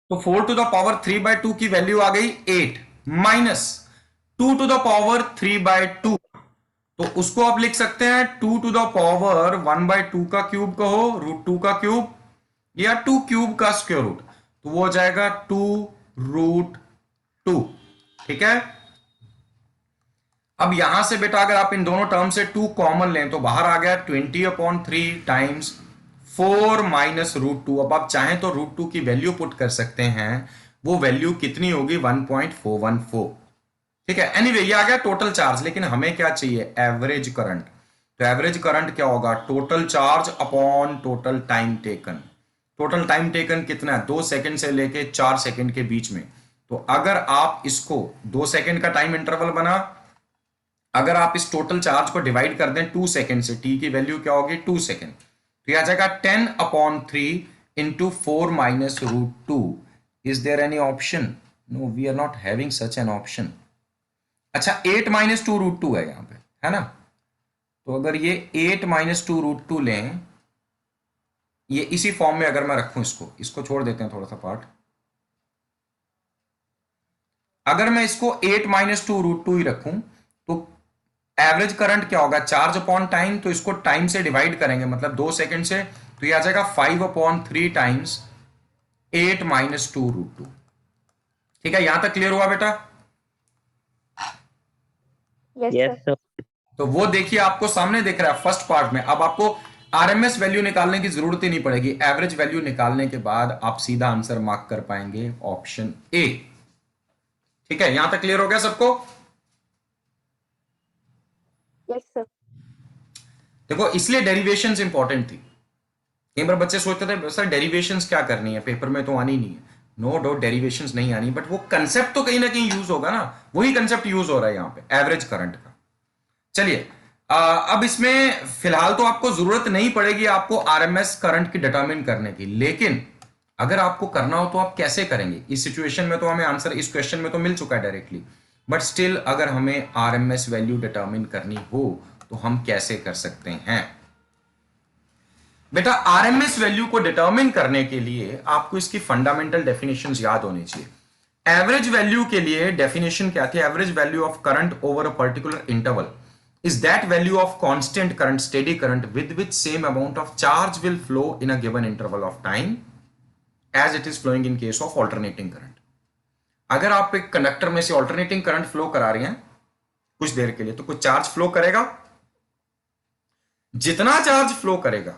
तो 4⁻³ की वैल्यू आ गई 8 माइनस 2⁻³ तो उसको आप लिख सकते हैं 2⁻1/2 का क्यूब कहो, √2 का क्यूब या 2 क्यूब का स्क्वायर रूट, तो वो हो जाएगा 2√2। ठीक है। अब यहां से बेटा अगर आप इन दोनों टर्म से 2 कॉमन लें तो बाहर आ गया 20/3 टाइम्स 4 माइनस √2। अब आप चाहें तो √2 की वैल्यू पुट कर सकते हैं, वो वैल्यू कितनी होगी 1.414। ठीक है। एनीवे ये आ गया टोटल चार्ज, लेकिन हमें क्या चाहिए एवरेज करंट। तो एवरेज करंट क्या होगा total charge upon total time taken. Total time taken कितना है 2 सेकंड से लेके 4 सेकंड के बीच में। तो अगर आप इसको 2 सेकंड का टाइम इंटरवल बना, अगर आप इस टोटल चार्ज को डिवाइड कर दें 2 सेकंड से, टी की वैल्यू क्या होगी 2 सेकंड, तो यह आ जाएगा 10/3 into 4 minus √2। Is there any option? No, we are not having such an option. अच्छा 8 माइनस 2√2 है यहां पे, है ना। तो अगर ये 8 माइनस 2√2 लें, ये इसी फॉर्म में अगर मैं रखूं, इसको छोड़ देते हैं थोड़ा सा पार्ट। अगर मैं इसको 8 माइनस 2√2 ही रखूं तो एवरेज करंट क्या होगा चार्ज अपॉन टाइम, तो इसको टाइम से डिवाइड करेंगे मतलब 2 सेकंड से, तो ये आ जाएगा 5/3 टाइम्स 8 माइनस 2√2। ठीक है, यहां तक क्लियर हुआ बेटा? Yes yes sir. सर। तो वो देखिए आपको सामने दिख रहा है फर्स्ट पार्ट में। अब आपको आरएमएस वैल्यू निकालने की जरूरत ही नहीं पड़ेगी, एवरेज वैल्यू निकालने के बाद आप सीधा आंसर मार्क कर पाएंगे ऑप्शन ए। ठीक है, यहां तक क्लियर हो गया सबको? Yes sir. देखो इसलिए डेरिवेशंस इंपॉर्टेंट थी। कई बार बच्चे सोचते थे सर डेरिवेशंस क्या करनी है, पेपर में तो आनी नहीं है। नो डाउट डेरिवेशंस नहीं आनी, बट वो कंसेप्ट तो कहीं ना कहीं यूज होगा ना, वही कंसेप्ट यूज हो रहा है यहां पे एवरेज करंट का। चलिए अब इसमें फिलहाल तो आपको जरूरत नहीं पड़ेगी आपको आरएमएस करंट की डिटरमिन करने की, लेकिन अगर आपको करना हो तो आप कैसे करेंगे इस सिचुएशन में? तो हमें आंसर इस क्वेश्चन में तो मिल चुका है डायरेक्टली, बट स्टिल अगर हमें आरएमएस वैल्यू डिटरमिन करनी हो तो हम कैसे कर सकते हैं? बेटा आरएमएस वैल्यू को डिटरमिन करने के लिए आपको इसकी फंडामेंटल डेफिनेशंस याद होनी चाहिए। एवरेज वैल्यू के लिए डेफिनेशन क्या थी? Average value of current over a particular interval is that value of constant current, steady current, with which same amount of charge will flow in a given interval of time as it is flowing in case of alternating current. अगर आप एक conductor में से alternating current flow करा रहे हैं कुछ देर के लिए, तो कुछ चार्ज फ्लो करेगा, जितना चार्ज फ्लो करेगा,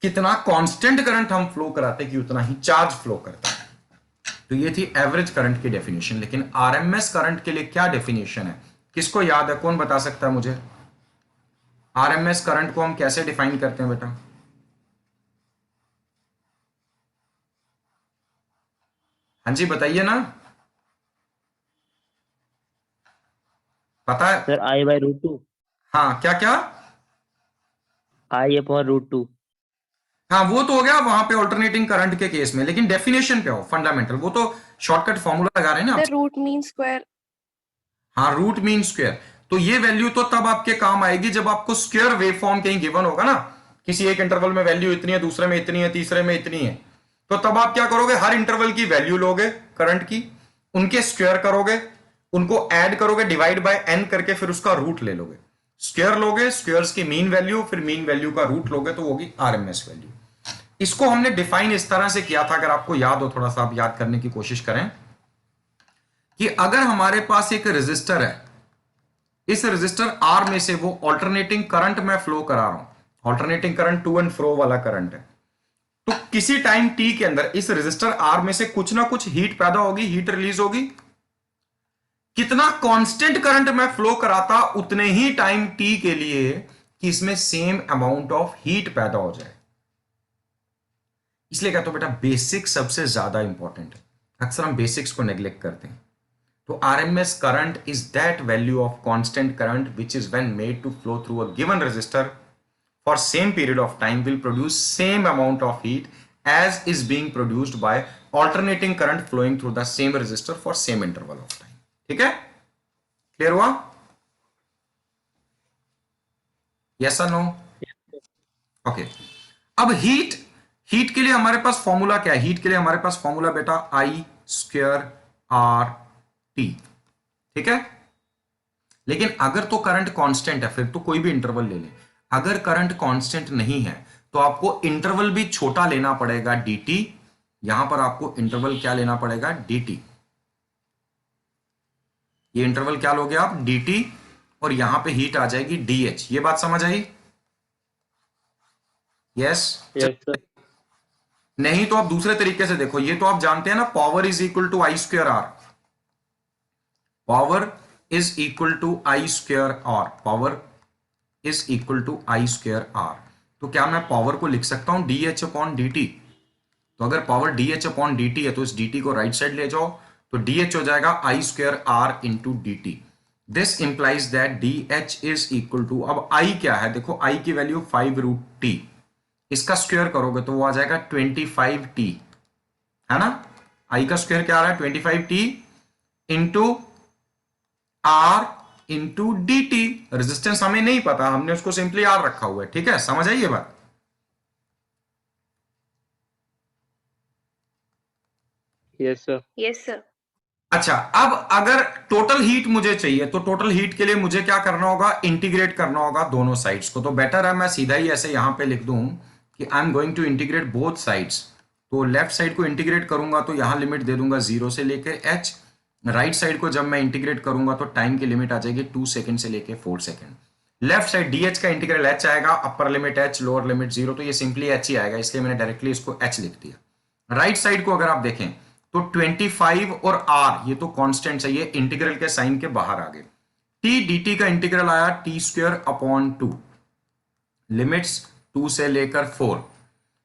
कितना कांस्टेंट करंट हम फ्लो कराते हैं कि उतना ही चार्ज फ्लो करता है। तो ये थी एवरेज करंट की डेफिनेशन। लेकिन आरएमएस करंट के लिए क्या डेफिनेशन है, किसको याद है? कौन बता सकता है मुझे? आरएमएस करंट को हम कैसे डिफाइन करते हैं बेटा? हाँ जी बताइए ना, पता है? Sir I/√2। हाँ क्या क्या? I/√2। हाँ वो तो हो गया वहां पे ऑल्टरनेटिंग करंट के केस में, लेकिन डेफिनेशन क्या हो फंडामेंटल, वो तो शॉर्टकट फॉर्मूला लगा रहे हैं ना आप। Sir root mean square. हाँ रूट मीन स्क्वायर, तो ये वैल्यू तो तब आपके काम आएगी जब आपको स्क्वायर वेवफॉर्म कहीं गिवन होगा ना, किसी एक इंटरवल में वैल्यू इतनी है, दूसरे में इतनी है, तीसरे में इतनी है, तो तब आप क्या करोगे हर इंटरवल की वैल्यू लोगे करंट की, उनके स्क्वायर करोगे, उनको ऐड करोगे डिवाइड बाय एन करके, फिर उसका रूट ले लोगे, स्क्वायर लोगे, स्क्वायर्स की मीन वैल्यू, फिर मीन वैल्यू का रूट लोगे, तो होगी आरएमएस वैल्यू। इसको हमने डिफाइन इस तरह से किया था, अगर आपको याद हो, थोड़ा सा आप याद करने की कोशिश करें, कि अगर हमारे पास एक रेजिस्टर है, इस रेजिस्टर आर में से वो ऑल्टरनेटिंग करंट में फ्लो करा रहा हूं, alternating current to and fro वाला करंट है, तो किसी टाइम टी के अंदर इस रेजिस्टर आर में से कुछ ना कुछ हीट पैदा होगी, हीट रिलीज होगी। कितना कांस्टेंट करंट में फ्लो कराता उतने ही टाइम टी के लिए कि इसमें सेम अमाउंट ऑफ हीट पैदा हो जाए। इसलिए कहता हूं बेटा बेसिक सबसे ज्यादा इंपॉर्टेंट है, अक्सर हम बेसिक्स को नेग्लेक्ट करते हैं। तो RMS current is that value of constant current which is when made to flow through a given resistor for same period of time will produce same amount of heat as is being produced by alternating current flowing through the same resistor for same interval of time. ठीक है, clear हुआ? Yes और no? Okay. अब heat heat के लिए हमारे पास formula क्या है? हीट के लिए हमारे पास फॉर्मूला बेटा आई स्क्वायर आर टी, ठीक है। लेकिन अगर तो करंट कांस्टेंट है फिर तो कोई भी इंटरवल ले लें। अगर करंट कांस्टेंट नहीं है तो आपको इंटरवल भी छोटा लेना पड़ेगा dt। यहां पर आपको इंटरवल क्या लेना पड़ेगा? dt। ये इंटरवल क्या लोगे आप? dt। और यहां पे हीट आ जाएगी dh। ये बात समझ आई? यस। Yes sir. नहीं तो आप दूसरे तरीके से देखो, ये तो आप जानते हैं ना, power is equal to I square R. Power is equal to I square R. Power is equal to I square R. तो क्या मैं पावर को लिख सकता हूं D H upon D T? तो अगर power D H upon D T है तो इस डी टी को राइट साइड ले जाओ, तो डी एच हो जाएगा I square R into D T. This implies that D H is equal to, अब आई क्या है देखो, आई की वैल्यू 5√t, इसका स्क्वायर करोगे तो वो आ जाएगा 25t, है ना। आई का स्क्वायर क्या आ रहा है? 25t into R into D T. Resistance हमें नहीं पता, हमने उसको सिंपली आर रखा हुआ है, ठीक है। समझ आई ये बात? Yes sir. Yes, sir. अच्छा, अब अगर टोटल हीट मुझे चाहिए तो टोटल हीट के लिए मुझे क्या करना होगा? इंटीग्रेट करना होगा दोनों साइड्स को। तो बेटर है मैं सीधा ही ऐसे यहां पे लिख दूं कि I am going to integrate both sides. तो लेफ्ट साइड को इंटीग्रेट करूंगा तो यहां लिमिट दे दूंगा 0 से लेकर h। राइट साइड को जब मैं इंटीग्रेट करूंगा तो टाइम की लिमिट आ जाएगी 2 सेकंड से लेकर 4 सेकंड। लेफ्ट साइड dh का इंटीग्रल h आएगा, upper limit h, lower limit 0, तो ये सिंपली h ही आएगा, इसलिए मैंने डायरेक्टली इसको h लिख दिया। राइट साइड को अगर आप देखें तो 25 और r ये तो कांस्टेंट्स है, ये इंटीग्रल के साइन के बाहर आ गए। t dt का इंटीग्रल आया टी स्क्वायर अपॉन 2, लिमिट्स 2 से लेकर 4,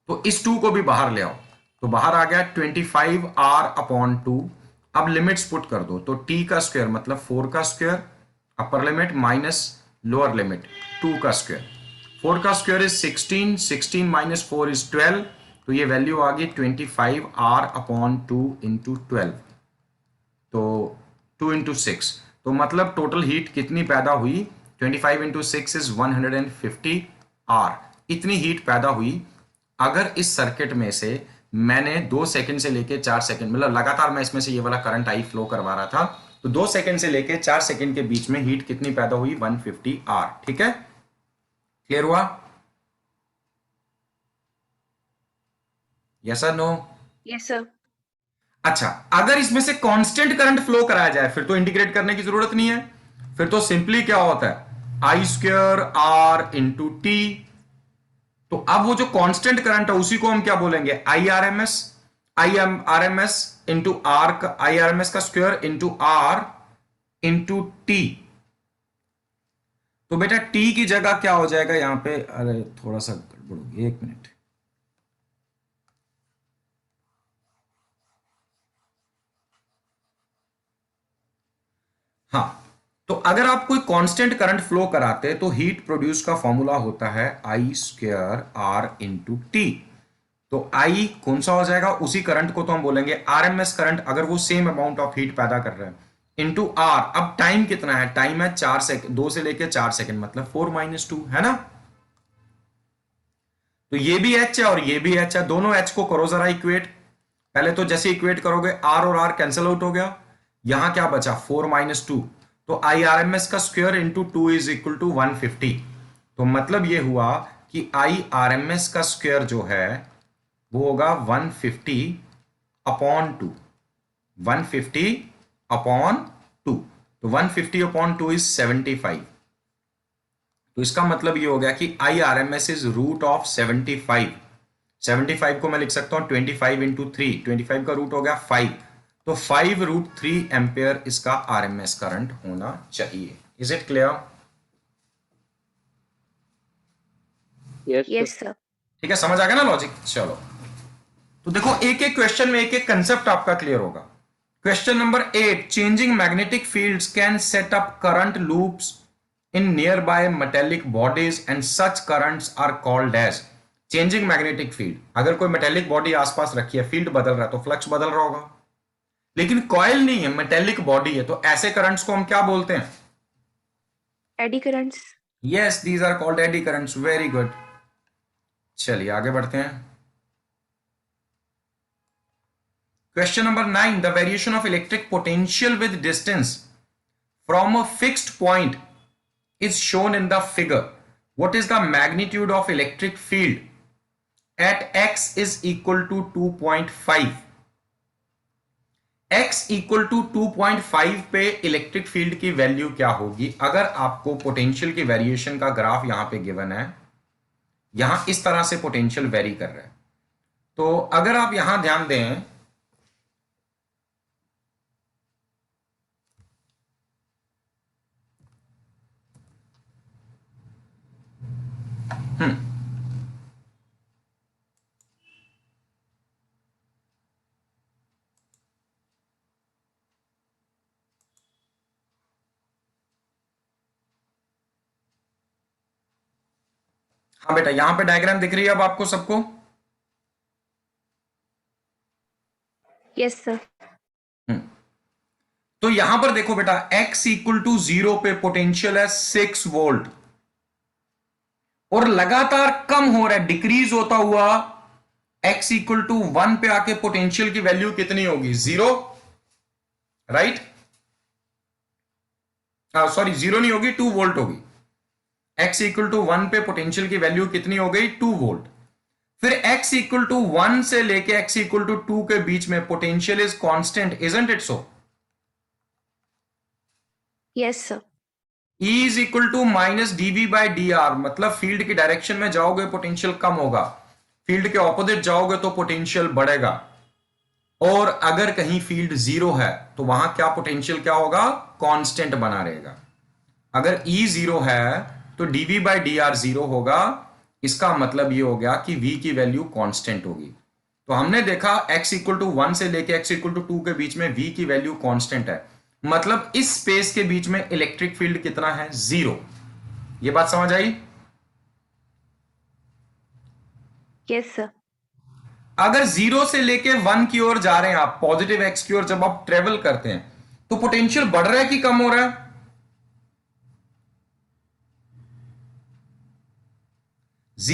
तो इस 2 को भी बाहर ले आओ तो बाहर आ गया 25r अपॉन 2। अब लिमिट्स पुट कर दो तो t का स्क्वायर मतलब 4 का square, upper limit minus lower limit 2 का स्क्वायर। 4 का स्क्वायर इज 16, 16 माइनस 4 इज 12, तो ये वैल्यू आ गई 25r अपॉन 2 इंटू 12, तो 2 इंटू 6, तो मतलब टोटल हीट कितनी पैदा हुई? 25 इंटू 6 इज 150 r। इतनी हीट पैदा हुई। अगर इस सर्किट में से मैंने 2 सेकंड से लेके 4 सेकंड, मतलब लगातार मैं इसमें से ये वाला करंट आई फ्लो करवा रहा था, तो 2 सेकंड से लेके 4 सेकंड के बीच में हीट कितनी पैदा हुई? 150 r। ठीक है, क्लियर हुआ? यस और नो? Yes, sir. अच्छा, अगर इसमें से कांस्टेंट करंट फ्लो कराया जाए फिर तो इंटीग्रेट करने की जरूरत नहीं है, फिर तो सिंपली क्या होता है? आई स्क्वायर आर इंटू टी। तो अब वो जो कांस्टेंट करंट है उसी को हम क्या बोलेंगे? I R M S. I M R M S into R का, आई आर एम एस का square into R into T. तो बेटा टी की जगह क्या हो जाएगा यहां पे? अरे थोड़ा सा गड़बड़ होगी, एक मिनट। हाँ, तो अगर आप कोई कांस्टेंट करंट फ्लो कराते तो हीट प्रोड्यूस का फॉर्मूला होता है आई स्क्वायर आर इंटू टी। तो आई कौन सा हो जाएगा? उसी करंट को तो हम बोलेंगे आरएमएस करंट, अगर वो सेम अमाउंट ऑफ हीट पैदा कर रहे हैं, इंटू आर। अब टाइम कितना है? टाइम है 4 सेकंड, 2 से लेके 4 सेकंड, मतलब 4 माइनस 2, है ना। तो ये भी एच है और ये भी एच है, दोनों एच को करो जरा इक्वेट। पहले तो जैसे इक्वेट करोगे आर और आर कैंसिल आउट हो गया, यहां क्या बचा? 4 माइनस 2, तो आई आर एम एस का square into 2 is equal to 150। तो मतलब ये हुआ कि आई आर एम एस का स्क्वायर जो है वो होगा 150 अपॉन 2, 150 अपॉन 2, तो 150 अपॉन 2 इज 75। तो इसका मतलब ये हो गया कि I R M S is root of 75। 75 को मैं लिख सकता हूं 25 इंटू 3, 25 का रूट हो गया 5, तो 5√3 एम्पेयर इसका आरएमएस करंट होना चाहिए। Is it clear? Yes Yes, sir. sir. ठीक है, समझ आ गया ना लॉजिक? चलो, तो देखो एक एक क्वेश्चन में एक एक कंसेप्ट आपका क्लियर होगा। Question number 8, changing magnetic fields can set up current loops in nearby metallic bodies and such currents are called as. Changing magnetic field, अगर कोई मेटेलिक बॉडी आसपास रखी है, फील्ड बदल रहा है तो फ्लक्स बदल रहा होगा, लेकिन कॉइल नहीं है, मेटेलिक बॉडी है, तो ऐसे करंट्स को हम क्या बोलते हैं? Eddy currents. Yes, these are called eddy currents. Very good. चलिए आगे बढ़ते हैं। Question number 9, the variation of electric potential with distance from a fixed point is shown in the figure. What is the magnitude of electric field at x is equal to 2.5? x equal to 2.5 पे electric field की value क्या होगी अगर आपको potential की variation का graph यहां पे गिवन है, यहां इस तरह से पोटेंशियल वेरी कर रहा है। तो अगर आप यहां ध्यान दें, हाँ बेटा, यहां पे डायग्राम दिख रही है अब आपको सबको? Yes sir. तो यहां पर देखो बेटा, x इक्वल टू 0 पे पोटेंशियल है 6 वोल्ट और लगातार कम हो रहा है, डिक्रीज होता हुआ x इक्वल टू 1 पे आके पोटेंशियल की वैल्यू कितनी होगी? 0, राइट? सॉरी, 0 नहीं होगी, 2 वोल्ट होगी। x इक्वल टू 1 पे पोटेंशियल की वैल्यू कितनी हो गई? 2 वोल्ट। फिर x इक्वल टू 1 से लेके x इक्वल टू 2 के बीच में potential is constant, isn't it so? Yes sir. E is equal to minus dv by dr, मतलब फील्ड की डायरेक्शन में जाओगे पोटेंशियल कम होगा, फील्ड के ऑपोजिट जाओगे तो पोटेंशियल बढ़ेगा। और अगर कहीं फील्ड 0 है तो वहां क्या पोटेंशियल क्या होगा? कांस्टेंट बना रहेगा। अगर E 0 है तो dv बाई dr 0 होगा, इसका मतलब ये हो गया कि v की वैल्यू कांस्टेंट होगी। तो हमने देखा x इक्वल टू 1 से लेके x इक्वल टू 2 के बीच में v की वैल्यू कांस्टेंट है, मतलब इस स्पेस के बीच में इलेक्ट्रिक फील्ड कितना है? 0। ये बात समझ आई? Yes sir. अगर 0 से लेके 1 की ओर जा रहे हैं आप, पॉजिटिव x की ओर जब आप ट्रेवल करते हैं तो पोटेंशियल बढ़ रहा है कि कम हो रहा है?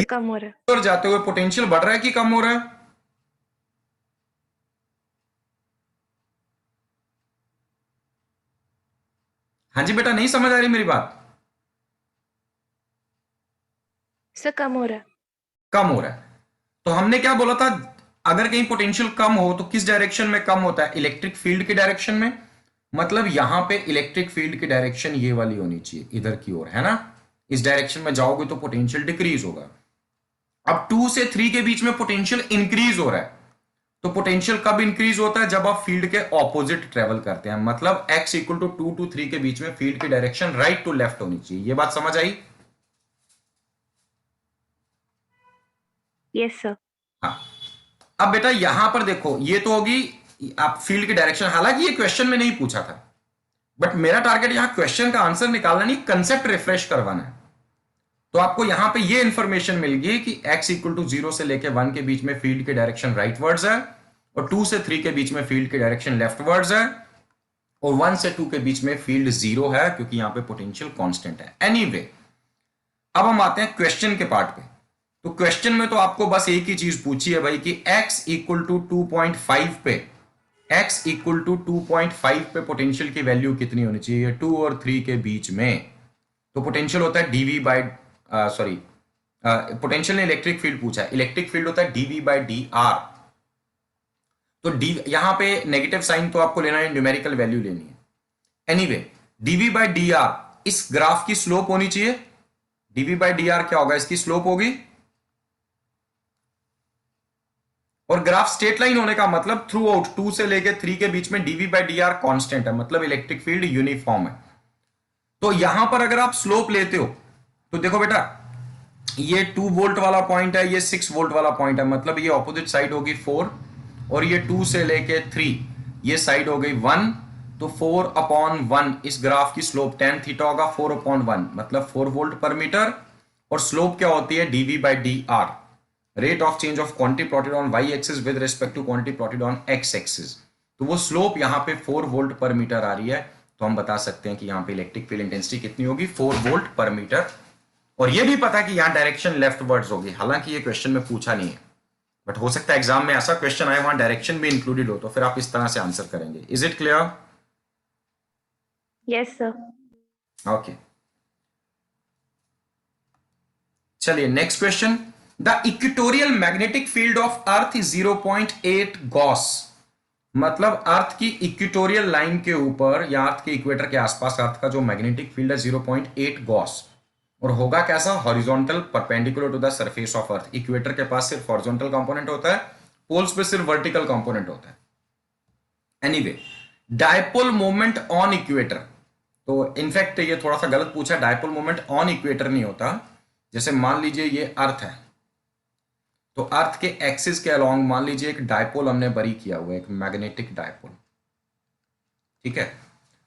कम हो रहा है। 0 की ओर जाते हुए पोटेंशियल बढ़ रहा है कि कम हो रहा है? हाँ जी बेटा, नहीं समझ आ रही मेरी बात? सर कम हो रहा है। कम हो रहा है। तो हमने क्या बोला था, अगर कहीं पोटेंशियल कम हो तो किस डायरेक्शन में कम होता है? इलेक्ट्रिक फील्ड की डायरेक्शन में। मतलब यहां पे इलेक्ट्रिक फील्ड की डायरेक्शन ये वाली होनी चाहिए, इधर की ओर, है ना? इस डायरेक्शन में जाओगे तो पोटेंशियल डिक्रीज होगा। अब 2 से 3 के बीच में पोटेंशियल इंक्रीज हो रहा है, तो पोटेंशियल कब इंक्रीज होता है? जब आप फील्ड के ऑपोजिट ट्रेवल करते हैं, मतलब x इक्वल टू 2 to 3 के बीच में फील्ड की डायरेक्शन राइट टू लेफ्ट होनी चाहिए। ये बात समझ आई? Yes sir. हाँ। अब बेटा यहां पर देखो, ये तो होगी आप फील्ड की डायरेक्शन, हालांकि ये क्वेश्चन में नहीं पूछा था, बट मेरा टारगेट यहां क्वेश्चन का आंसर निकालना नहीं, कंसेप्ट रिफ्रेश करवाना है। तो आपको यहां पे ये इंफॉर्मेशन मिल गई कि x इक्वल टू 0 से लेके 1 के बीच में फील्ड की डायरेक्शन राइटवर्ड्स है और 2 से 3 के बीच में फील्ड की डायरेक्शन लेफ्टवर्ड्स है और 1 से 2 के बीच में फील्ड 0 है क्योंकि यहां पे पोटेंशियल कांस्टेंट है। एनीवे, अब हम आते हैं क्वेश्चन के पार्ट पे। तो क्वेश्चन में तो आपको बस एक ही चीज पूछी है भाई कि x इक्वल टू 2.5 पे, x इक्वल टू 2.5 पे पोटेंशियल की वैल्यू कितनी होनी चाहिए? 2 और 3 के बीच में। तो पोटेंशियल होता है dv बाई सॉरी, पोटेंशियल ने इलेक्ट्रिक फील्ड पूछा है, इलेक्ट्रिक फील्ड होता है dv बाई dr। तो डी यहां पे नेगेटिव साइन तो आपको लेना है, न्यूमेरिकल वैल्यू लेनी है। एनीवे, dv बाई dr इस ग्राफ की स्लोप होनी चाहिए। dv बाई dr क्या होगा? इसकी स्लोप होगी। और ग्राफ स्ट्रेट लाइन होने का मतलब थ्रू आउट 2 से लेके 3 के बीच में dv बाई dr कांस्टेंट है, मतलब इलेक्ट्रिक फील्ड यूनिफॉर्म है। तो यहां पर अगर आप स्लोप लेते हो तो देखो बेटा, ये 2 वोल्ट वाला पॉइंट है, ये 6 वोल्ट वाला पॉइंट है, मतलब ये ऑपोजिट साइड होगी 4 और ये 2 से लेके 3 ये साइड हो गई 1, तो 4/1 इस ग्राफ की स्लोप tan थीटा होगा 4/1, मतलब 4 वोल्ट पर मीटर। और स्लोप क्या होती है? dv by dr, rate of change of quantity plotted on y axis with respect to quantity plotted on x axis. तो वो स्लोप यहां पे 4 वोल्ट पर मीटर आ रही है, तो हम बता सकते हैं कि यहां पे इलेक्ट्रिक फील्ड इंटेंसिटी कितनी होगी? 4 वोल्ट पर मीटर। और ये भी पता है कि यहां डायरेक्शन लेफ्ट वर्ड्स होगी, हालांकि ये क्वेश्चन में पूछा नहीं है, बट हो सकता है एग्जाम में ऐसा क्वेश्चन आए वहां डायरेक्शन भी इंक्लूडेड हो, तो फिर आप इस तरह से आंसर करेंगे. Is it clear? Yes, sir. Okay, चलिए next question. The equatorial magnetic field of earth is 0.8 gauss. मतलब अर्थ की इक्वेटोरियल लाइन के ऊपर या अर्थ के इक्वेटर के आसपास अर्थ का जो मैग्नेटिक फील्ड है 0.8 गॉस. और होगा कैसा? Horizontal perpendicular to the surface of Earth. Equator के पास सिर्फ हॉरिजॉन्टल कंपोनेंट होता है, पोल्स पे सिर्फ वर्टिकल कंपोनेंट होता है. Anyway, dipole moment on equator. तो इनफैक्ट ये थोड़ा सा गलत पूछा, डायपोल मोमेंट ऑन इक्वेटर नहीं होता. जैसे मान लीजिए ये अर्थ है, तो अर्थ के एक्सिस के अलोंग मान लीजिए एक डायपोल हमने बरी किया हुआ है, एक मैग्नेटिक डायपोल. ठीक है,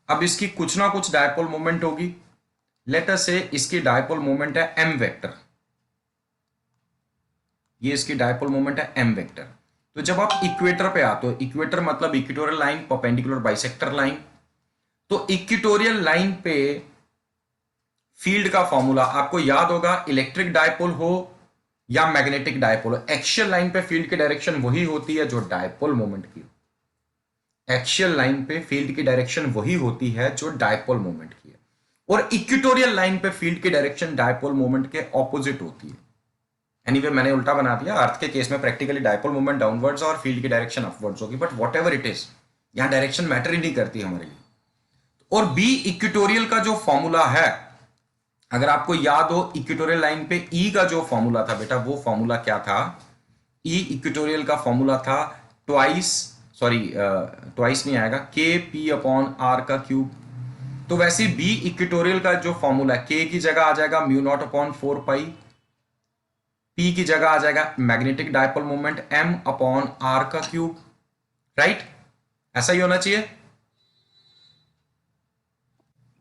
अब इसकी कुछ ना कुछ डायपोल मोमेंट होगी. लेट अस से इसकी डायपोल मोमेंट है m वेक्टर. ये इसकी डायपोल मोमेंट है m वेक्टर. तो जब आप इक्वेटर पे आते हो, इक्वेटर मतलब equatorial line, perpendicular bisector line, तो इक्वेटोरियल लाइन पे फील्ड का फॉर्मूला आपको याद होगा. इलेक्ट्रिक डायपोल हो या मैग्नेटिक डायपोल हो, एक्सियल लाइन पे फील्ड की डायरेक्शन वही होती है जो डायपोल मोमेंट की. एक्सियल लाइन पे फील्ड की डायरेक्शन वही होती है जो डायपोल मोमेंट की है. और इक्वेटोरियल लाइन पे फील्ड की डायरेक्शन डायपोल मोमेंट के ऑपोजिट होती है. एनीवे, मैंने उल्टा बना दिया. अर्थ के केस में प्रैक्टिकली डायपोल मोमेंट डाउनवर्ड्स और फील्ड की डायरेक्शन अपवर्ड्स होगी. But what ever it is, यहां डायरेक्शन मैटर ही नहीं करती हमारे लिए. और बी इक्वेटोरियल का जो फॉर्मूला है, अगर आपको याद हो, इक्वेटोरियल लाइन पे ई का जो फॉर्मूला था बेटा, वो फॉर्मूला क्या था? ई इक्वेटोरियल का फॉर्मूला था ट्वाइस नहीं आएगा, के पी अपॉन आर का क्यूब. तो वैसे बी इक्वेटोरियल का जो फॉर्मूला है, के की जगह आ जाएगा mu naught upon 4 pi, P की जगह आ जाएगा magnetic dipole moment m upon R का क्यूब. राइट? ऐसा ही होना चाहिए.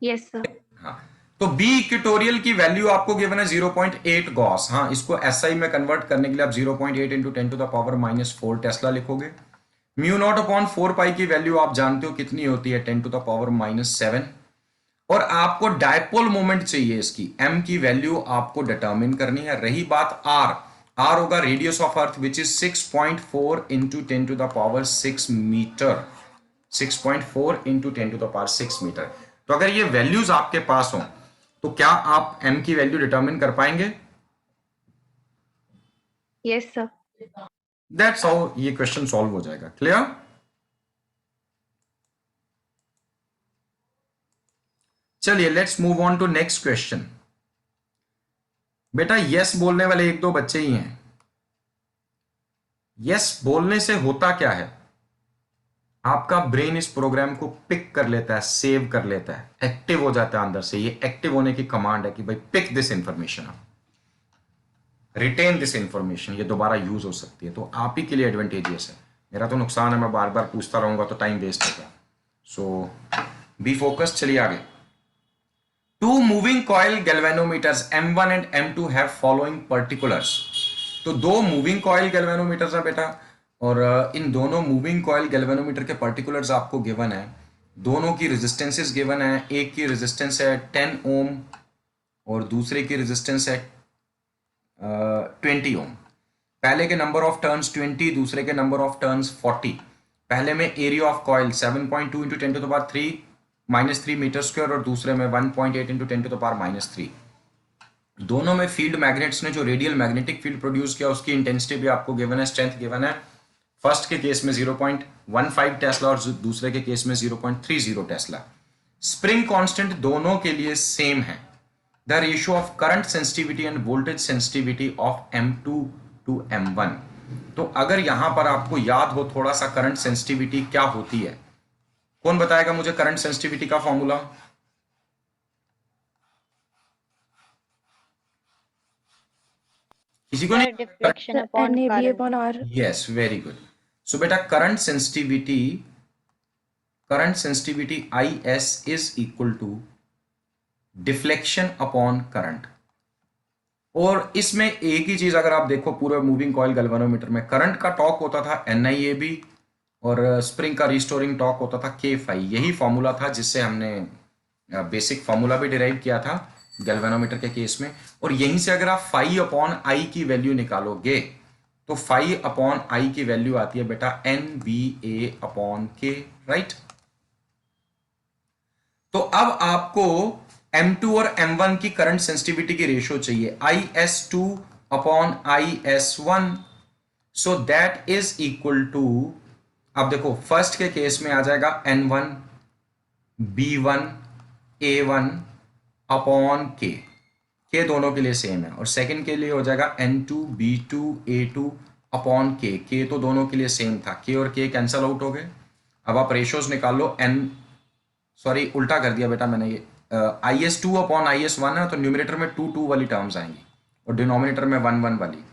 Yes, sir. हाँ, तो बी इक्वेटोरियल की वैल्यू आपको गिवन है 0.8 गॉस. हाँ, इसको एसआई में कन्वर्ट करने के लिए आप 0.8 into 10 to the power -4 tesla लिखोगे. म्यू नॉट अपॉन 4 पाई की वैल्यू आप जानते हो कितनी होती है, 10 टू द पावर -7. और आपको डायपोल मोमेंट चाहिए, इसकी m की वैल्यू आपको डिटरमिन करनी है. रही बात r होगा radius of earth which is 6.4 into 10 to the power 6 metre. 6.4 into 10 to the power 6 metre. तो अगर ये वैल्यूज आपके पास हो, तो क्या आप m की वैल्यू डिटरमिन कर पाएंगे? Yes, sir. दैट्स हाउ ये क्वेश्चन सॉल्व हो जाएगा. क्लियर? चलिए let's move on to next question. बेटा यस बोलने वाले एक दो बच्चे ही हैं. यस बोलने से होता क्या है? आपका ब्रेन इस प्रोग्राम को पिक कर लेता है, सेव कर लेता है, एक्टिव हो जाता है अंदर से. ये एक्टिव होने की कमांड है कि भाई pick this information up, retain this information, ये दोबारा यूज हो सकती है. तो आप ही के लिए एडवांटेजियस है. मेरा तो नुकसान है, मैं बार बार पूछता रहूंगा तो टाइम वेस्ट होगा. सो बी फोकस. चलिए आगे. Two moving coil galvanometers M1 and M2 have following particulars. तो दो मूविंग कॉइल गैल्वेनोमीटर्स है बेटा, और इन दोनों मूविंग कॉइल गैल्वेनोमीटर के पर्टिकुलर्स आपको गिवन है. दोनों की रेजिस्टेंसेस गिवन है. एक की रेजिस्टेंस है 10 ओम और दूसरे की रेजिस्टेंस है 20 ओम. पहले के नंबर ऑफ टर्न्स 20, दूसरे के नंबर ऑफ टर्न्स 40. पहले में area of coil 7.2 into 10 to the power 3 metre square और दूसरे में 1.8 इंटू 10 टू द पावर -3. दोनों में फील्ड मैग्नेट्स ने जो रेडियल मैग्नेटिक फील्ड प्रोड्यूस किया उसकी इंटेंसिटी भी आपको गिवन है, स्ट्रेंथ गिवन है. फर्स्ट के केस में 0.15 टेस्ला और दूसरे के केस में 0.30 टेस्ला. स्प्रिंग कांस्टेंट दोनों के लिए सेम है. The ratio of current sensitivity and voltage sensitivity of M2 to M1. तो अगर यहां पर आपको याद हो थोड़ा सा करंट सेंसिटिविटी क्या होती है, कौन बताएगा मुझे करंट सेंसिटिविटी का फॉर्मूला? किसी को नहीं? Deflection upon NAB current. upon R. Yes, very good. So बेटा current sensitivity IS is equal to deflection upon current. और इसमें एक ही चीज अगर आप देखो पूरे मूविंग कॉइल गैल्वेनोमीटर में, करंट का टॉर्क होता था NIAB और स्प्रिंग का रिस्टोरिंग टॉर्क होता था K phi. यही फॉर्मूला था जिससे हमने बेसिक फॉर्मूला भी डिराइव किया था गैल्वेनोमीटर के केस में. और यहीं से अगर आप phi अपॉन I की वैल्यू निकालोगे तो phi अपॉन आई की वैल्यू आती है बेटा NBA अपॉन के, राइट। तो अब आपको M2 और M1 की करंट सेंसिटिविटी की रेशियो चाहिए, IS2 upon IS1, so that is equal to, अब देखो फर्स्ट के केस में आ जाएगा N1 B1 A1 अपॉन के दोनों के लिए सेम है, और सेकंड के लिए हो जाएगा N2 B2 A2 अपॉन के तो दोनों के लिए सेम था, के और के कैंसल आउट हो गए। अब आप रेशियोज निकाल लो, सॉरी उल्टा कर दिया बेटा मैंने, ये IS2 अपॉन IS1 है, तो न्यूमरेटर में 2 वाली टर्म्स आएंगी और डिनोमिनेटर में 1 वाली।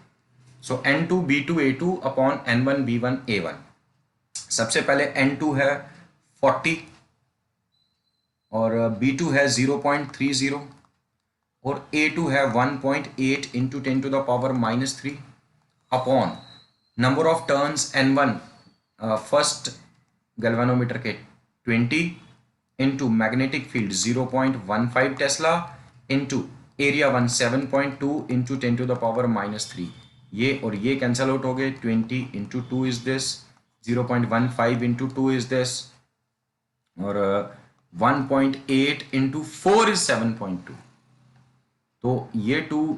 सो N2 B2 A2 upon N1 B1 A1। सबसे पहले N2 है 40 और B2 है 0.30 और A2 है 1.8 into 10 to the power -3 upon number of turns N1 first galvanometer के 20 into magnetic field 0.15 tesla into area 1 7.2 into 10 to the power -3। ये और ये कैंसल आउट हो गए, 20 into 2 is this, 0.15 into 2 is this, और 1.8 इंटू 4 इज 7.2। तो ये 2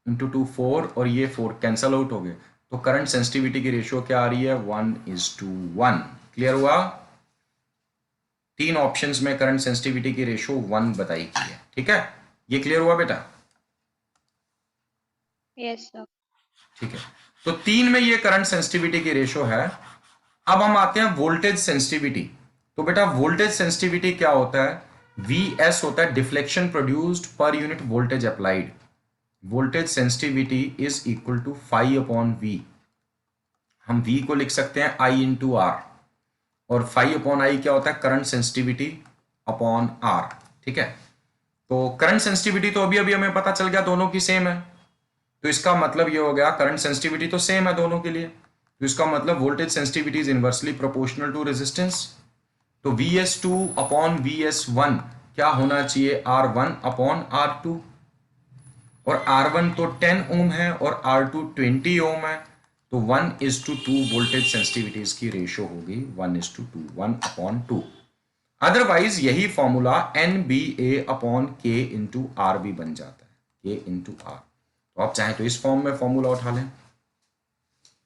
into 2 4 और ये 4 कैंसल आउट हो गए, तो करंट सेंसिटिविटी की रेशियो क्या आ रही है 1:1। क्लियर हुआ? तीन ऑप्शंस में करंट सेंसिटिविटी की रेशियो 1 बताई गई है, ठीक है? ये क्लियर हुआ बेटा? Yes sir. ठीक है, तो 3 में ये करंट सेंसिटिविटी की रेशियो है। अब हम आते हैं वोल्टेज सेंसिटिविटी। तो बेटा वोल्टेज सेंसिटिविटी क्या होता है? Vs होता है deflection produced per unit voltage applied. Voltage sensitivity is equal to phi upon V। हम V को लिख सकते हैं I इंटू R, और फाई अपॉन आई क्या होता है? करंट सेंसिटिविटी अपॉन R, ठीक है? तो करंट सेंसिटिविटी तो अभी अभी हमें पता चल गया दोनों की सेम है, तो इसका मतलब ये हो गया करंट सेंसिटिविटी तो सेम है दोनों के लिए, तो इसका मतलब voltage sensitivity is inversely proportional to resistance. तो Vs2 अपॉन Vs1 क्या होना चाहिए? R1 अपॉन R2, और R1 तो 10 ओम है और R2 20 ओम है, तो 1:2 वोल्टेज सेंसिटिविटीज की रेशियो होगी 1:2, 1/2। अदरवाइज यही formula NBA upon K into R भी बन जाता है, K इंटू R। तो आप चाहें तो इस फॉर्म में फॉर्मूला उठा लें।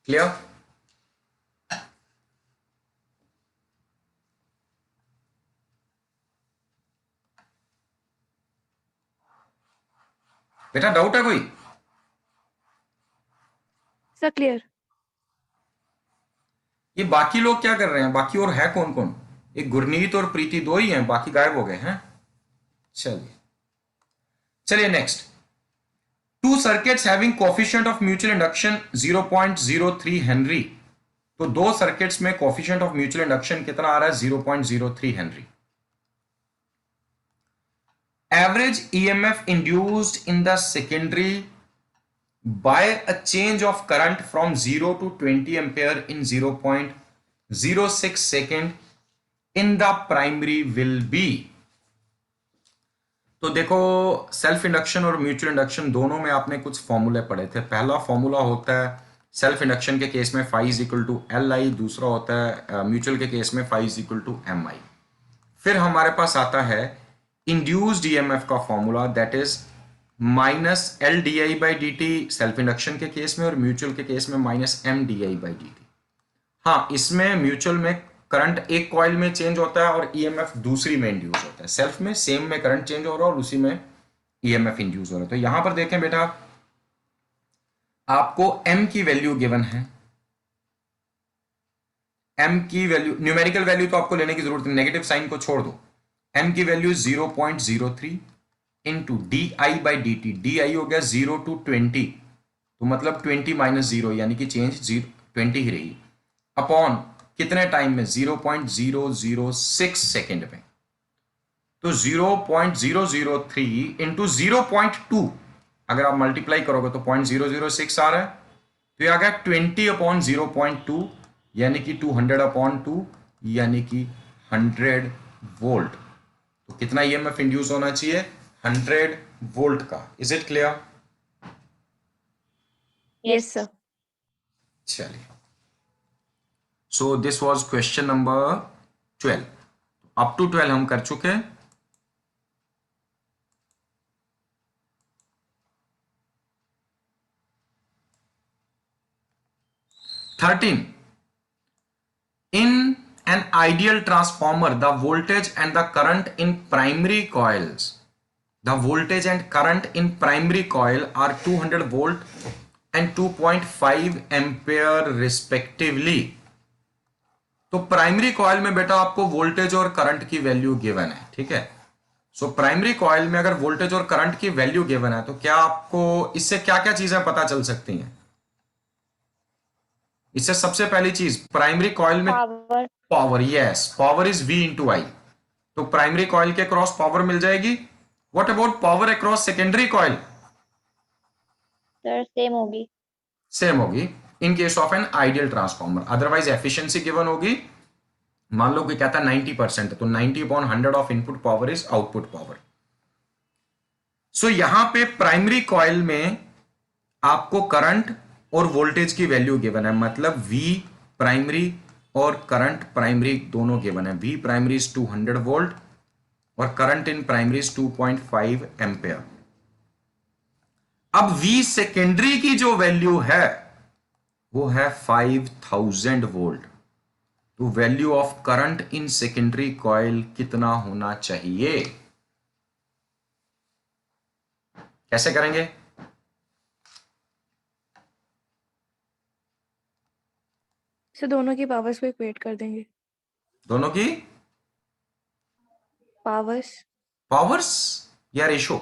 क्लियर? बेटा डाउट है कोई? Sir clear. ये बाकी लोग क्या कर रहे हैं? बाकी और है कौन कौन? एक गुरनीत और प्रीति दो ही हैं, बाकी गायब हो गए हैं। चलिए चलिए next. Two circuits having coefficient of mutual induction 0.03 henry. तो दो सर्किट्स में कोफिशिएंट ऑफ म्यूचुअल इंडक्शन कितना आ रहा है? 0.03 Henry. Average EMF induced in the secondary by a change of current from 0 to 20 ampere in 0.06 second in the primary will be। तो देखो self induction और mutual induction दोनों में आपने कुछ फॉर्मूले पढ़े थे। पहला फॉर्मूला होता है सेल्फ इंडक्शन के केस में phi is equal to LI, दूसरा होता है म्यूचुअल के केस में phi is equal to MI। फिर हमारे पास आता है इंड्यूस्ड EMF का formula, that is -LdI/dt self induction के केस में, और म्यूचुअल के केस में -MdI/dt। हाँ, इसमें म्यूचुअल में करंट एक कॉइल में चेंज होता है और EMF दूसरी में इंड्यूस होता है। सेल्फ में सेम में करंट चेंज हो रहा है और उसी में EMF इंड्यूस हो रहा है। तो यहां पर देखें बेटा, आपको M की वैल्यू गिवन है। M की वैल्यू, न्यूमेरिकल वैल्यू तो आपको लेने की जरूरत नहीं, नेगेटिव साइन को छोड़ दो। M की वैल्यू 0.03 इंटू DI/dt। DI हो गया 0 to 20, तो मतलब 20 - 0 यानी कि चेंज 20 ही रही, अपॉन कितने टाइम में? 0.006 सेकेंड में। तो 0.003 इंटू 0.2 अगर आप मल्टीप्लाई करोगे तो 0.006 आ रहा है, तो ये आ गया 20/0.2 यानी कि 200/2 यानी कि 100 वोल्ट। तो कितना EMF इंड्यूस होना चाहिए? 100 वोल्ट का। Is it clear? Yes sir. चलिए, so this was question number 12। Up to 12 हम कर चुके हैं। Thirteen, in an ideal transformer the voltage and the current in primary coils, the voltage and current in primary coil are 200 volt and 2.5 ampere respectively। तो primary coil में बेटा आपको voltage और current की वैल्यू गिवन है, ठीक है। So primary coil में अगर वोल्टेज और करंट की वैल्यू गिवन है तो क्या आपको इससे क्या क्या चीजें पता चल सकती हैं? इससे सबसे पहली चीज, प्राइमरी कॉइल में power. Power, yes, power is V into I. तो प्राइमरी कॉइल के क्रॉस पावर मिल जाएगी। What about power across secondary coil? Sir same होगी। सेम होगी in case of an ideal transformer. Otherwise efficiency given होगी, मान लो कि कहता है 90%, तो 90/100 of input power is output power. So यहां पे प्राइमरी कॉइल में आपको करंट और वोल्टेज की वैल्यू गिवन है, मतलब V प्राइमरी और करंट प्राइमरी दोनों गिवन है। V प्राइमरी इज 200 वोल्ट और current in primary is 2.5 ampere. अब V सेकेंडरी की जो वैल्यू है वो है 5000 वोल्ट। तो value of current in secondary coil कितना होना चाहिए? कैसे करेंगे? सर दोनों की पावर्स को इक्वेट कर देंगे। दोनों की पावर्स। पावर्स या रेशो?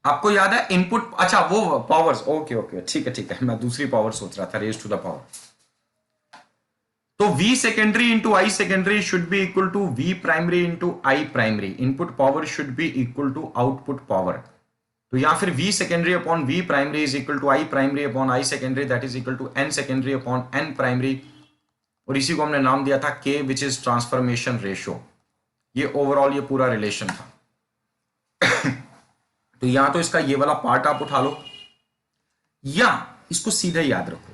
आपको याद है इनपुट, अच्छा वो पावर्स, ओके ओके, ठीक है, मैं दूसरी पावर सोच रहा था, रेज टू द पावर। तो V secondary into I secondary should be equal to V primary into I primary. Input power should be equal to output power. तो या फिर V secondary upon V primary is equal to I primary upon I secondary, that is equal to N secondary upon N primary. और इसी को हमने नाम दिया था K, which is transformation ratio. ये ओवरऑल ये पूरा रिलेशन था। तो यहां तो इसका ये वाला पार्ट आप उठा लो, या इसको सीधे याद रखो,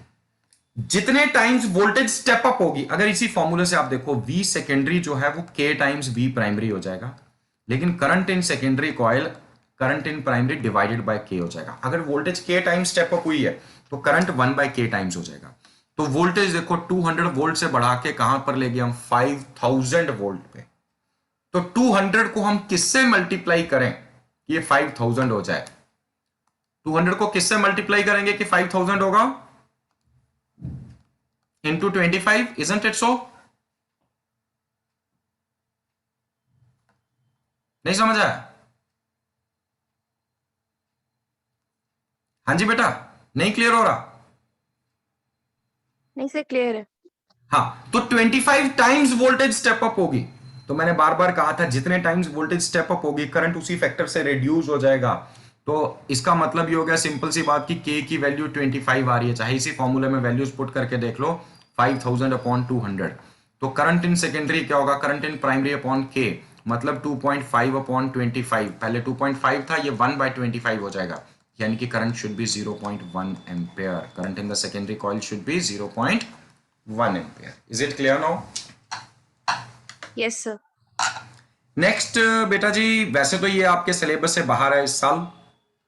जितने टाइम्स वोल्टेज स्टेप अप होगी, अगर इसी फॉर्मूले से आप देखो V सेकेंडरी जो है वो K टाइम्स V प्राइमरी हो जाएगा, लेकिन current in secondary coil current in primary divided by K हो जाएगा। अगर voltage K times step up हुई है तो करंट 1/K टाइम्स हो जाएगा। तो वोल्टेज देखो 200 वोल्ट से बढ़ा के कहां पर ले गए हम? 5000 वोल्ट पे। तो 200 को हम किससे मल्टीप्लाई करें ये 5000 हो जाए? 200 को किससे मल्टीप्लाई करेंगे कि 5000 होगा? Into 25, isn't it so? नहीं समझ आया? हाँ जी बेटा, नहीं क्लियर हो रहा? नहीं सर क्लियर है। हाँ, तो 25 टाइम्स वोल्टेज स्टेप अप होगी। तो मैंने बार बार कहा था जितने टाइम्स वोल्टेज स्टेप अप होगी करंट उसी फैक्टर से रिड्यूस हो जाएगा। तो इसका मतलब ये हो गया सिंपल सी बात कि K की वैल्यू 25 आ रही है, चाहे इसी फॉर्मूले में वैल्यूज पुट करके देख लो, 5000 अपॉन 200। तो करंट इन सेकेंडरी क्या होगा? Current in primary upon K, मतलब 2.5 अपॉन 25। पहले 2.5 था, ये 1/25 हो जाएगा, यानी कि current should be 0.1 ampere. Current in the secondary coil should be 0.1 ampere. Is it clear now? Yes sir. Next बेटा जी, वैसे तो ये आपके सिलेबस से बाहर है इस साल,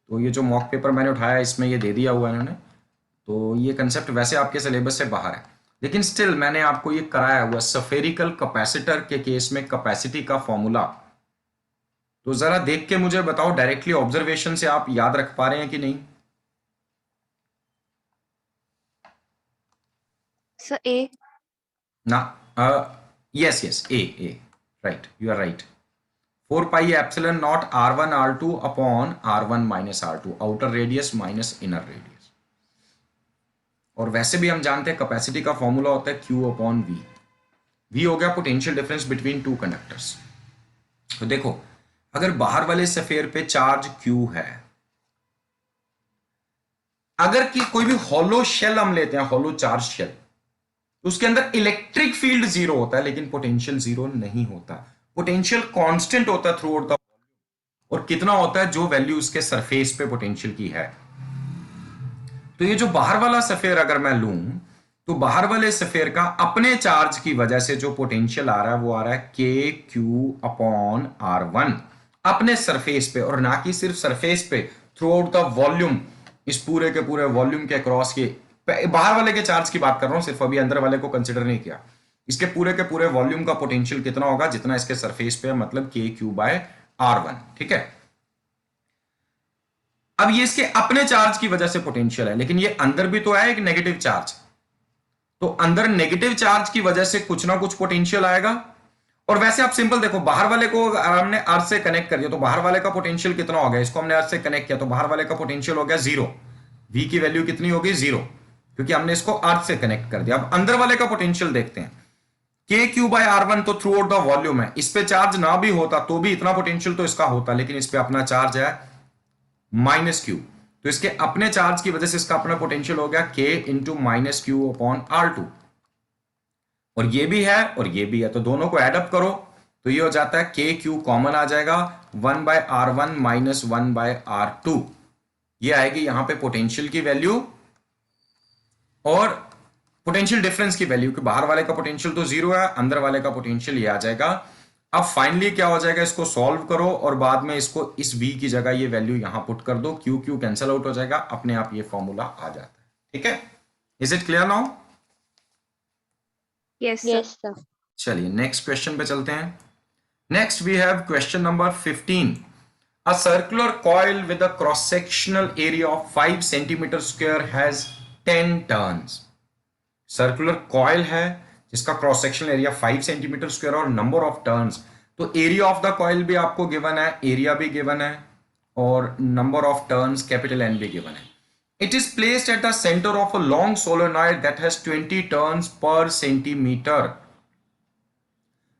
तो ये जो मॉक पेपर मैंने उठाया इसमें ये दे दिया हुआ है इन्होंने, तो ये कंसेप्ट वैसे आपके सिलेबस से बाहर है, लेकिन स्टिल मैंने आपको ये कराया हुआ सफेरिकल कैपेसिटर के केस में कैपेसिटी का फॉर्मूला। तो जरा देख के मुझे बताओ, डायरेक्टली ऑब्जर्वेशन से आप याद रख पा रहे हैं कि नहीं? Sir A. ना, yes yes, A, right, you are right. 4 pi epsilon naught R1 R2 upon R1 minus R2, outer radius minus inner radius. और वैसे भी हम जानते हैं कैपेसिटी का फॉर्मूला होता है Q अपॉन V। V हो गया potential difference between two conductors. तो देखो, अगर बाहर वाले सफेयर पे चार्ज Q है, अगर कि कोई भी हॉलो शेल हम लेते हैं, हॉलो चार्ज शेल, तो उसके अंदर इलेक्ट्रिक फील्ड 0 होता है लेकिन पोटेंशियल 0 नहीं होता। पोटेंशियल कांस्टेंट होता है थ्रू आउट द, और कितना होता है जो वैल्यू उसके सरफेस पे पोटेंशियल की है। तो ये जो बाहर वाला सफेयर अगर मैं लूं तो बाहर वाले सफेयर का अपने चार्ज की वजह से जो पोटेंशियल आ रहा है वो आ रहा है के क्यू अपॉन आर वन, अपने सरफेस पे, और ना कि सिर्फ सरफेस पे, थ्रू आउट द वॉल्यूम, इस पूरे के पूरे वॉल्यूम के अक्रॉस के। बाहर वाले के चार्ज की बात कर रहा हूं, सिर्फ अभी अंदर वाले को कंसिडर नहीं किया। इसके पूरे वॉल्यूम का पोटेंशियल कितना होगा, जितना इसके सरफेस पे है, मतलब के क्यू बाय आर वन। ठीक है, अब ये इसके अपने चार्ज की वजह से पोटेंशियल है, लेकिन ये अंदर भी तो है एक नेगेटिव चार्ज, तो अंदर नेगेटिव चार्ज की वजह से कुछ ना कुछ पोटेंशियल आएगा। और वैसे आप सिंपल देखो, बाहर वाले को हमने अर्थ से कनेक्ट कर दिया तो बाहर वाले का पोटेंशियल कितना हो गया, इसको हमने अर्थ से कनेक्ट किया तो बाहर वाले का पोटेंशियल हो गया जीरो। वी की वैल्यू कितनी होगी, जीरो, क्योंकि हमने इसको अर्थ से कनेक्ट कर दिया। अब अंदर वाले का पोटेंशियल देखते हैं, के क्यू बाय आर वन तो थ्रू आउट द वॉल्यूम है, इस पे चार्ज ना भी होता तो भी इतना पोटेंशियल तो इसका होता, लेकिन इस पे अपना चार्ज है माइनस क्यू, तो इसके अपने चार्ज की वजह से इसका अपना पोटेंशियल हो गया K into minus Q upon R two. और ये भी है और ये भी है, तो दोनों को एडअप करो तो ये हो जाता है के क्यू कॉमन आ जाएगा, one by R one minus one by R two, ये आएगी यहां पे पोटेंशियल की वैल्यू और पोटेंशियल डिफरेंस की वैल्यू, कि बाहर वाले का पोटेंशियल तो जीरो है, अंदर वाले का पोटेंशियल ये आ जाएगा। अब फाइनली क्या हो जाएगा, इसको सॉल्व करो और बाद में इसको इस v की जगह ये वैल्यू यहां पुट कर दो, क्यू क्यू कैंसिल आउट हो जाएगा, अपने आप ये फॉर्मूला आ जाता है। ठीक है, is it clear now? Yes, sir. Yes, sir. चलिए नेक्स्ट क्वेश्चन पे चलते हैं। Next we have question number 15। A circular coil with a cross sectional area of 5 centimetre square has 10 turns. Circular coil है जिसका cross sectional area 5 centimetre square और number of turns, तो area of the coil भी आपको given है, area भी given है और number of turns capital N भी गिवन है। It is placed at the center of a long solenoid that has 20 turns per centimeter.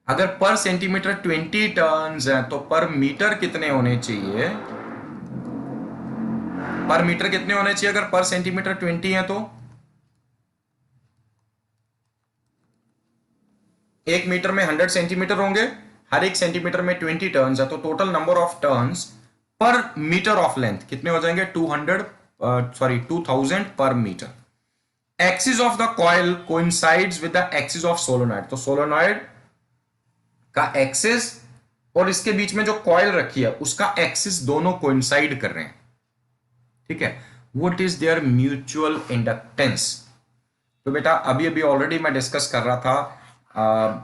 अगर पर सेंटीमीटर 20 टर्न्स हैं तो पर मीटर कितने होने चाहिए, पर मीटर कितने होने चाहिए अगर पर सेंटीमीटर 20 है तो? एक मीटर में 100 सेंटीमीटर होंगे, हर एक सेंटीमीटर में 20 टर्न्स है, तो total number of turns per metre of length कितने हो जाएंगे, 2000 per metre. Axis of the coil coincides with the axis of solenoid, तो सोलोनॉइड का एक्सिस और इसके बीच में जो कॉइल रखी है उसका एक्सिस दोनों कोइंसाइड कर रहे हैं। ठीक है, what is there mutual inductance? तो बेटा अभी अभी ऑलरेडी मैं डिस्कस कर रहा था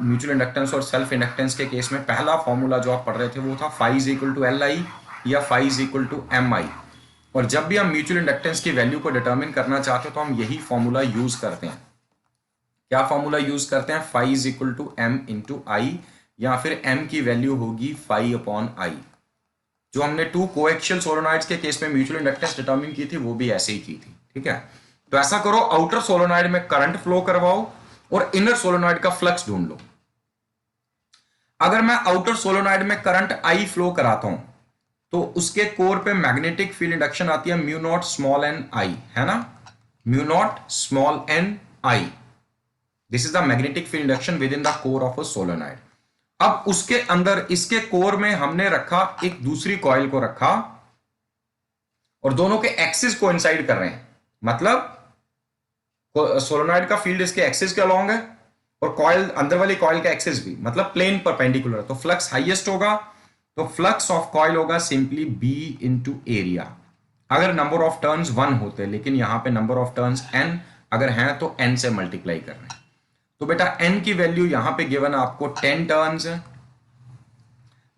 म्यूचुअल इंडक्टेंस और सेल्फ इंडक्टेंस के केस में पहला फॉर्मूला जो आप पढ़ रहे थे वो था phi is equal to LI या phi is equal to MI। और जब भी हम म्यूचुअल इंडक्टेंस की वैल्यू को डिटरमिन करना चाहते हो तो हम यही फॉर्मूला यूज करते हैं। क्या फॉर्मूला यूज करते हैं? phi is equal to M into I, या फिर M की वैल्यू होगी phi अपॉन I। जो हमने टू कोएक्सियल सोलोनॉइड्स के केस में म्यूचुअल इंडक्टेंस डिटरमिन की थी वो भी ऐसे ही की थी। ठीक है, तो ऐसा करो, आउटर सोलोनॉइड में करंट फ्लो करवाओ और इनर सोलोनॉइड का फ्लक्स ढूंढ लो। अगर मैं आउटर सोलोनॉइड में करंट I फ्लो कराता हूं तो उसके कोर पे मैग्नेटिक फील्ड इंडक्शन आती है mu not small N I, है ना, mu not small N I. This is the magnetic field induction within the core of a solenoid. अब उसके अंदर इसके कोर में हमने रखा एक दूसरी कॉइल को रखा और दोनों के एक्सिस कोइंसाइड कर रहे हैं, मतलब सोलोनॉइड का फील्ड इसके एक्सिस के अलोंग है और कॉइल अंदर वाली कॉइल का एक्सिस भी, मतलब प्लेन परपेंडिकुलर, तो फ्लक्स हाईएस्ट होगा, तो फ्लक्स ऑफ कॉइल होगा सिंपली B इंटू एरिया, अगर नंबर ऑफ टर्न्स 1 होते, लेकिन यहां पे नंबर ऑफ टर्न्स n अगर हैं तो n से मल्टीप्लाई कर रहे हैं। तो बेटा n की वैल्यू यहां पे गिवन आपको 10 टर्न्स है।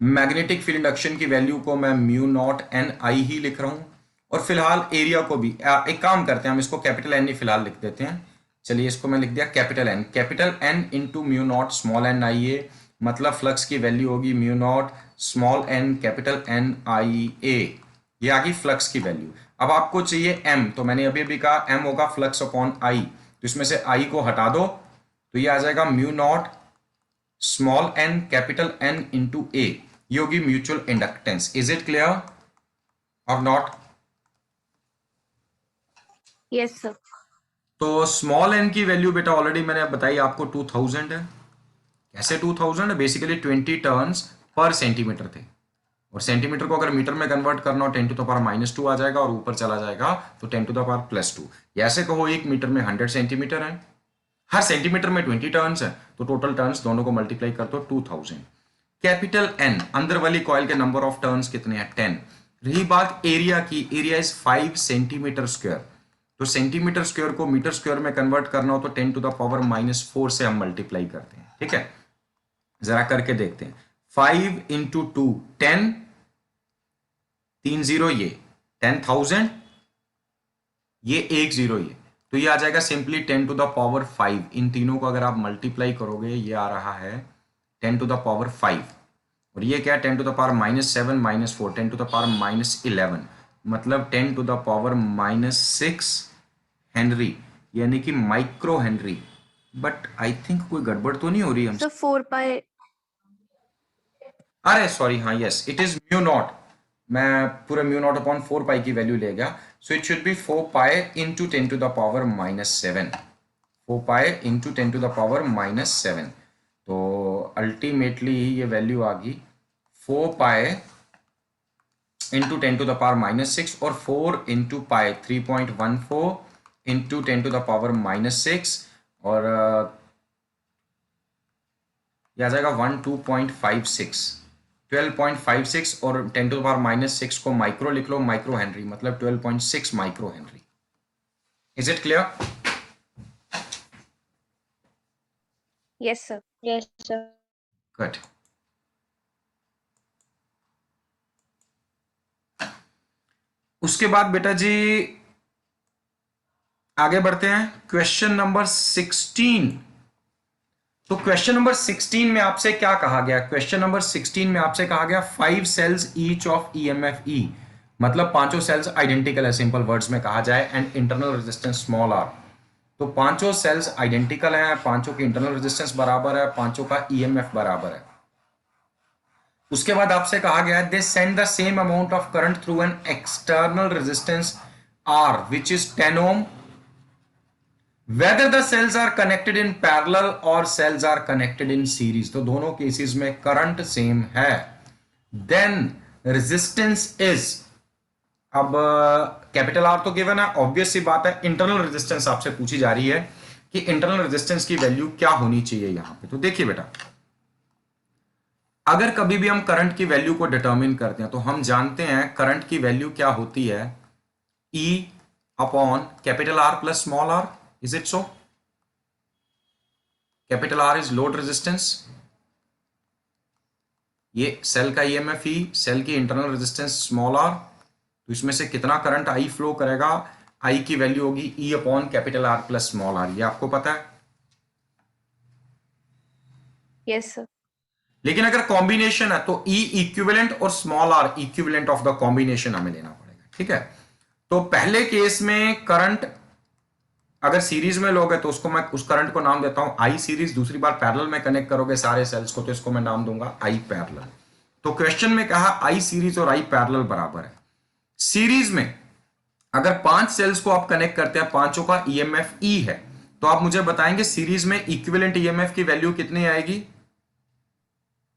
मैग्नेटिक फील्ड इंडक्शन की वैल्यू को मैं म्यू नॉट एन आई ही लिख रहा हूं और फिलहाल एरिया को भी एक काम करते हैं, हम इसको कैपिटल N ही फिलहाल लिख देते हैं। चलिए इसको मैं लिख दिया capital N into mu not small N I A, मतलब फ्लक्स की वैल्यू होगी mu not small n capital N I A, ये आ गई फ्लक्स की वैल्यू। अब आपको चाहिए m, तो मैंने अभी अभी कहा m होगा फ्लक्स अपॉन I, तो इसमें से I को हटा दो तो ये आ जाएगा mu not small n capital N into A, ये होगी mutual inductance. Is it clear और नॉट? Yes, sir. तो स्मॉल n की वैल्यू बेटा ऑलरेडी मैंने बताई आपको 2000 है। कैसे 2000 है? बेसिकली 20 टर्न्स पर सेंटीमीटर थे और सेंटीमीटर को अगर मीटर में कन्वर्ट करना हो 10 टू द पावर -2 आ जाएगा, और ऊपर चला जाएगा तो 10 टू द पावर +2। ऐसे कहो 1 मीटर में 100 सेंटीमीटर है, हर सेंटीमीटर में 20 टर्न्स है, तो टोटल टर्न्स दोनों को मल्टीप्लाई कर दो 2000। कैपिटल एन, अंदर वाली कॉइल के नंबर ऑफ टर्न्स कितने हैं? 10। रही बात एरिया की, एरिया इज 5 सेंटीमीटर स्क्वायर, तो सेंटीमीटर स्क्वायर को मीटर स्क्वायर में कन्वर्ट करना हो तो 10 टू द पावर -4 से हम मल्टीप्लाई करते हैं। ठीक है, जरा करके देखते हैं। 5 इंटू 2 10, 3 0 ये 10,000, ये 1 0 ये, तो ये आ जाएगा सिंपली 10 टू द पावर 5। इन तीनों को अगर आप मल्टीप्लाई करोगे ये आ रहा है 10 टू द पावर 5, और ये क्या है 10 to the power -7 -4 10 to the power -11, मतलब 10 टू द पावर -6 हेनरी, यानी कि micro Henry. But I think कोई गड़बड़ तो नहीं हो रही हमसे? सर 4 पाई। अरे सॉरी, हाँ yes, it is mu naught, मैं पूरे म्यू नॉट अपॉन 4 पाई की वैल्यू ले गया, so it should be 4 pi into 10 to the power -7, 4 pi into 10 to the power -7, तो अल्टीमेटली ये वैल्यू आ गई 4 pi into 10 to the power -6, और 4 into pi 3.14 into 10 to the power -6, और यह आ जाएगा 12.56, 12.56, और 10 टू द पावर -6 को माइक्रो लिख लो, माइक्रो हेनरी, मतलब 12.6 micro Henry. Is it clear? Yes sir. Yes, sir. Good. उसके बाद बेटा जी आगे बढ़ते हैं, क्वेश्चन नंबर 16। तो क्वेश्चन नंबर 16 में आपसे क्या कहा गया? क्वेश्चन नंबर 16 में आपसे कहा गया 5 cells each of EMF E, मतलब पांचों सेल्स आइडेंटिकल है, सिंपल वर्ड्स में कहा जाए, and internal resistance small r. तो पांचों सेल्स आइडेंटिकल हैं, पांचों की इंटरनल रेजिस्टेंस बराबर है, पांचों का ईएमएफ बराबर है। उसके बाद आपसे कहा गया है they send the same amount of current through an external resistance R which is 10 ohm, whether the cells are connected in parallel or cells are connected in series, तो दोनों केसेस में करंट सेम है, then resistance is, अब capital R तो given है, obvious सी बात है, internal resistance आपसे पूछी जा रही है कि इंटरनल रेजिस्टेंस की वैल्यू क्या होनी चाहिए यहां पे। तो देखिए बेटा, अगर कभी भी हम करंट की वैल्यू को डिटरमिन करते हैं तो हम जानते हैं करंट की वैल्यू क्या होती है, E upon capital R plus small r. Is it so? Capital R is load resistance, ये सेल का ईएमएफ ई, सेल की इंटरनल रेजिस्टेंस स्मॉल आर, तो इसमें से कितना करंट आई फ्लो करेगा, आई की वैल्यू होगी E upon capital R plus small r, ये आपको पता है। Yes sir. लेकिन अगर कॉम्बिनेशन है तो ई इक्विवेलेंट और small r equivalent of the combination हमें लेना पड़ेगा। ठीक है, तो पहले केस में करंट अगर सीरीज में लोगे तो उसको मैं उस करंट को नाम देता हूं आई सीरीज, दूसरी बार पैरेलल में कनेक्ट करोगे सारे सेल्स को तो इसको मैं नाम दूंगा आई पैरेलल। तो क्वेश्चन में कहा आई सीरीज और आई पैरेलल बराबर है। सीरीज में अगर 5 सेल्स को आप कनेक्ट करते हैं, पांचों का ईएमएफ ई है, तो आप मुझे बताएंगे सीरीज में इक्विवेलेंट ईएमएफ की वैल्यू कितनी आएगी?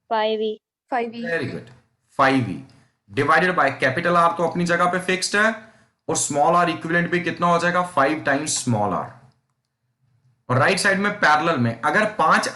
5E. 5E। Very good, 5E divided by capital R तो अपनी जगह पे फिक्स्ड है, और स्मॉल आर इक्विवेलेंट भी कितना हो जाएगा 5 टाइम्स स्मॉल आर। और राइट साइड में पैरेलल में अगर 5